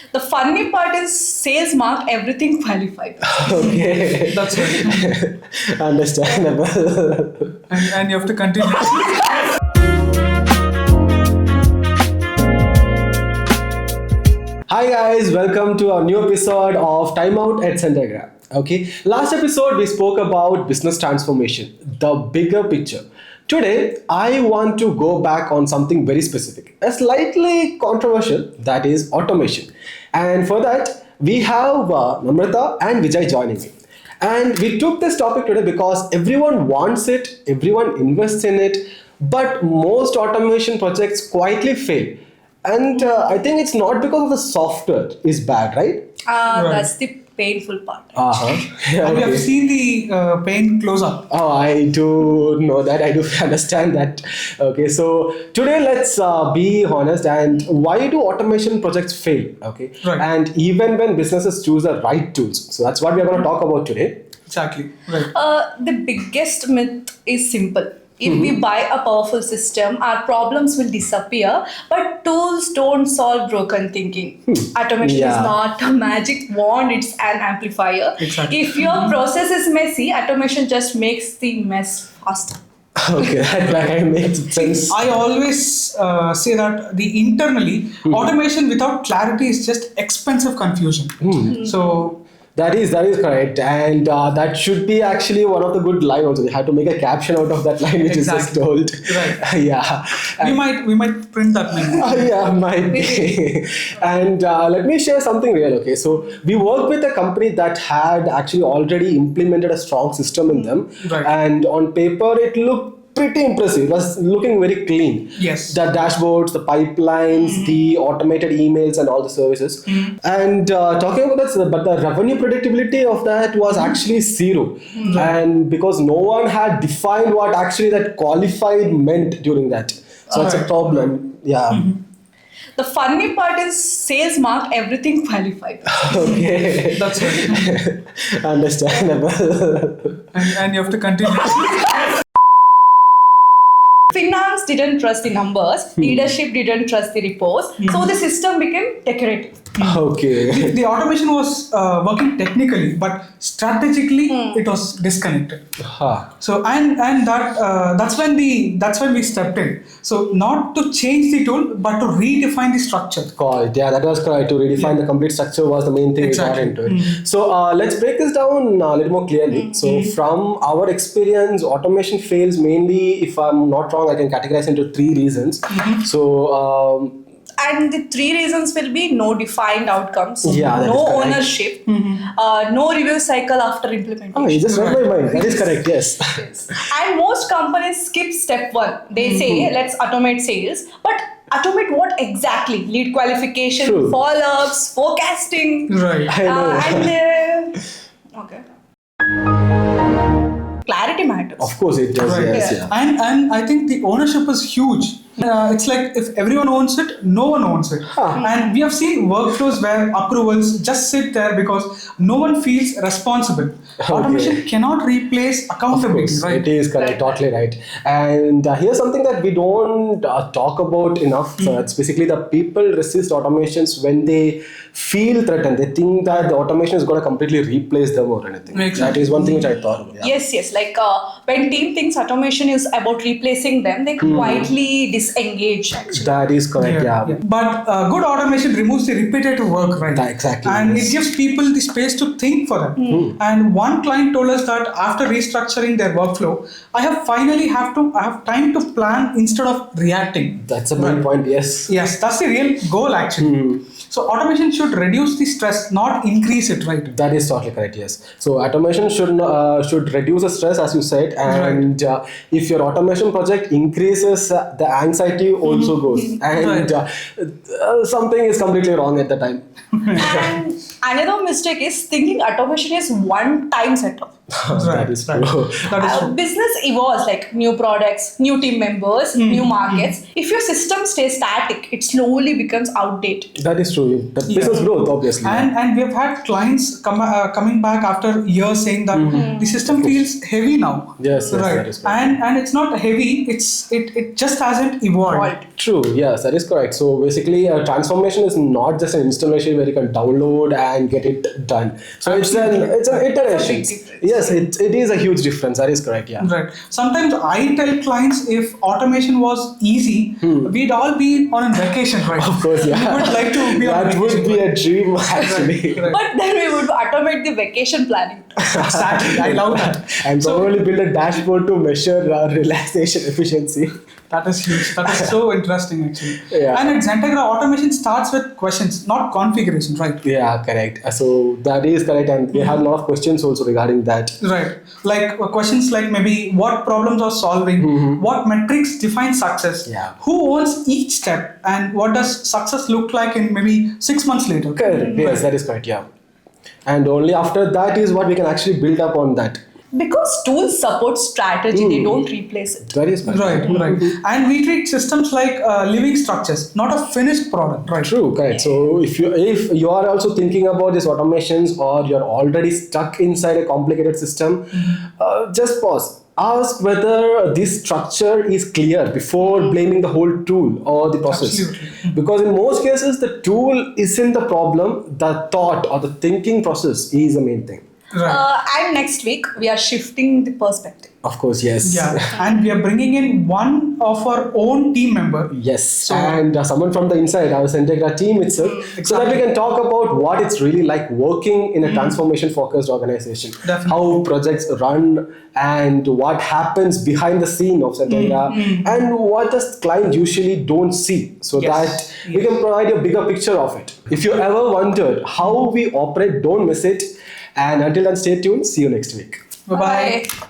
The funny part is sales mark everything qualified. Okay. That's right. Understandable. And you have to continue. Hi guys, welcome to our new episode of Timeout at Zentegra. Okay, last episode we spoke about business transformation, the bigger picture. Today, I want to go back on something very specific, a slightly controversial, that is automation. And for that, we have Namrata and Vijay joining me. And we took this topic today because everyone wants it, everyone invests in it, but most automation projects quietly fail. And I think it's not because of the software is bad, right? That's the painful part. And we have seen the pain close up. Oh, I do know that. I do understand that. Okay, so today let's be honest. And why do automation projects fail? Okay, Right. and even when businesses choose the right tools. So that's what we are going to talk about today. Exactly. Right. The biggest myth is simple. If we buy a powerful system, our problems will disappear. But tools don't solve broken thinking. Automation Yeah. is not a magic wand, it's an amplifier. Exactly. If your process is messy, automation just makes the mess faster. Okay, that makes sense. I always say that the internally automation without clarity is just expensive confusion. So That is correct, and that should be actually one of the good line also. They had to make a caption out of that line which is just Exactly. told. Right. Yeah. we might print that meme. Yeah, might be. And let me share something real. Okay, so we worked with a company that had actually already implemented a strong system in them, Right. and on paper it looked pretty impressive. It was looking very clean. Yes. The dashboards, the pipelines, the automated emails, and all the services. And talking about that, but the revenue predictability of that was actually zero. And because no one had defined what actually that qualified meant during that. So it's a Alright. problem. Yeah. The funny part is sales mark everything qualified. Okay. That's right. Understandable. And you have to continue. Finance didn't trust the numbers, leadership didn't trust the reports, so the system became decorative. Okay. The automation was working technically, but strategically it was disconnected. Huh. So and that's when we stepped in. So not to change the tool, but to redefine the structure. Correct. Yeah, that was correct. To redefine the complete structure was the main thing Exactly. we got into it. So let's break this down a little more clearly. So from our experience, automation fails mainly, if I'm not wrong, I can categorize into three reasons. So And the three reasons will be no defined outcomes, Yeah, that no is correct. ownership, no review cycle after implementation. oh, you just read my mind. That is correct. Yes. And most companies skip step one. They say, let's automate sales. But automate what exactly? Lead qualification, True. follow-ups, forecasting. Right. I know. Okay. Clarity matters. Of course it does. Right. Yes. Yeah. Yeah. And I think the ownership is huge. It's like if everyone owns it, no one owns it. And we have seen workflows where approvals just sit there because no one feels responsible. Automation cannot replace Of accountability, course, right? it is correct, Right. totally right. And here's something that we don't talk about enough. So it's basically the people resist automations when they feel threatened. They think that the automation is going to completely replace them or anything. Exactly. That is one thing which I thought of. Yeah. Yes. Like when team thinks automation is about replacing them, they quietly disengage actually. That is correct. Yeah. But good automation removes the repetitive work, right? Exactly, And yes. it gives people the space to think for them. And one client told us that after restructuring their workflow, I have time to plan instead of reacting. That's a main point. Yes. Yes, that's the real goal actually. So automation should reduce the stress, not increase it, right? That is totally correct. Yes. So automation should reduce the stress, as you said, and if your automation project increases, the anxiety also goes, and something is completely wrong at the time. And another mistake is thinking automation is one-time setup. That is true. That is true. Business evolves, like new products, new team members, new markets. If your system stays static, it slowly becomes outdated. That is true. The business growth, obviously. And we have had clients coming back after years saying that the system feels heavy now. Yes, right. that is correct. And it's not heavy. It just hasn't evolved. True, yes, that is correct. So basically, a transformation is not just an installation where you can download and get it done. So it's an iteration. Yes, it is a huge difference. That is correct. Yeah. Right. Sometimes I tell clients if automation was easy, we'd all be on a vacation, right? Of course, yeah. We would like to be on That vacation. would be a dream, actually. Right. But then we would automate the vacation planning. Exactly. I love that. And probably build a dashboard to measure relaxation efficiency. That is huge. That is so interesting, actually. Yeah. And at Zentegra, automation starts with questions, not configuration, right? Yeah, correct. So that is correct, and we have a lot of questions also regarding that. Right. Like questions like maybe what problems are solving, what metrics define success, Yeah. who owns each step, and what does success look like in maybe 6 months later. Correct. Yes, that is correct. Yeah. And only after that is what we can actually build up on that. Because tools support strategy, they don't replace it. That is correct. Right. And we treat systems like living structures, not a finished product, right? True, correct. So if you are also thinking about these automations or you're already stuck inside a complicated system, just pause. Ask whether this structure is clear before blaming the whole tool or the process. Absolutely. Because in most cases, the tool isn't the problem, the thought or the thinking process is the main thing. Right. And next week, we are shifting the perspective. Of course, yes. Yeah. And we are bringing in one of our own team member. Yes, and someone from the inside, our Zentegra team itself, so that we can talk about what it's really like working in a transformation-focused organization, Definitely. how projects run, and what happens behind the scene of Zentegra, and what the client usually don't see, so Yes. that we can provide you a bigger picture of it. If you ever wondered how we operate, don't miss it. And until then, stay tuned. See you next week. Bye-bye. Bye.